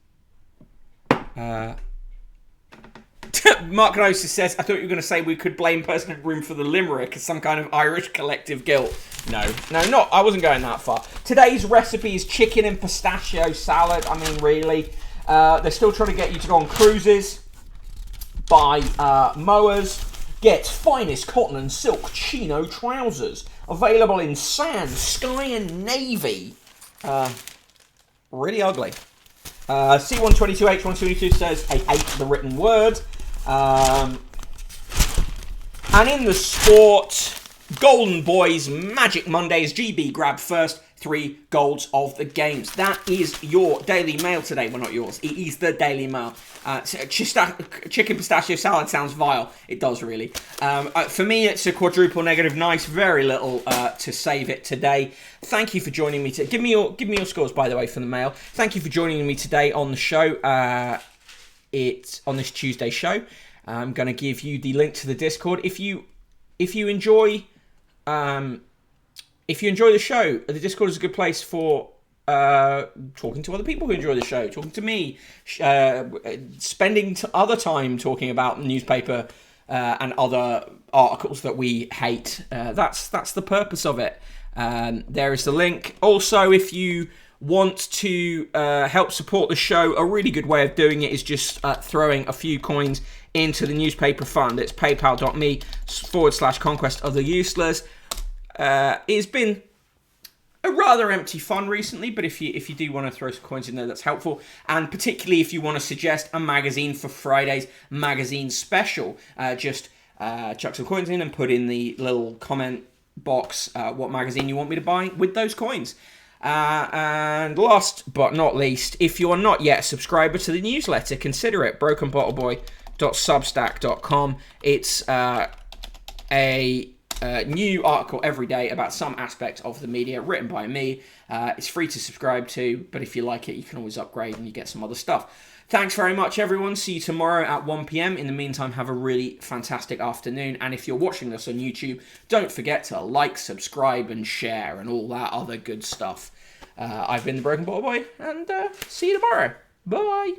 Mark Gnosis says, I thought you were going to say we could blame person in the room for the limerick as some kind of Irish collective guilt. No, I wasn't going that far. Today's recipe is chicken and pistachio salad. I mean, really. They're still trying to get you to go on cruises. Buy mowers. Get finest cotton and silk chino trousers. Available in sand, sky and navy. Really ugly. C122H122 says, I hate the written word. And in the sport, Golden Boys, Magic Mondays, GB grab first 3 golds of the games. That is your Daily Mail today. Well, not yours. It is the Daily Mail. Chicken pistachio salad sounds vile. It does, really. For me, it's a quadruple negative. Nice. Very little to save it today. Thank you for joining me. Give me your scores, by the way, for the mail. Thank you for joining me today on the show. It's on this Tuesday show. I'm going to give you the link to the Discord. If you enjoy the show, the Discord is a good place for talking to other people who enjoy the show, talking to me, spending other time talking about newspaper and other articles that we hate. That's the purpose of it. There is the link. Also, if you want to help support the show, a really good way of doing it is just throwing a few coins into the newspaper fund. It's paypal.me/conquest of the useless. It's been a rather empty fund recently, but if you do want to throw some coins in there, that's helpful. And particularly if you want to suggest a magazine for Friday's magazine special, just chuck some coins in and put in the little comment box what magazine you want me to buy with those coins. And last but not least, if you are not yet a subscriber to the newsletter, consider it. brokenbottleboy.substack.com. It's a new article every day about some aspect of the media written by me. It's free to subscribe to, but if you like it, you can always upgrade and you get some other stuff. Thanks very much, everyone. See you tomorrow at 1 p.m. In the meantime, have a really fantastic afternoon. And if you're watching this on YouTube, don't forget to like, subscribe, and share, and all that other good stuff. I've been the Broken Bottle Boy, and see you tomorrow. Bye.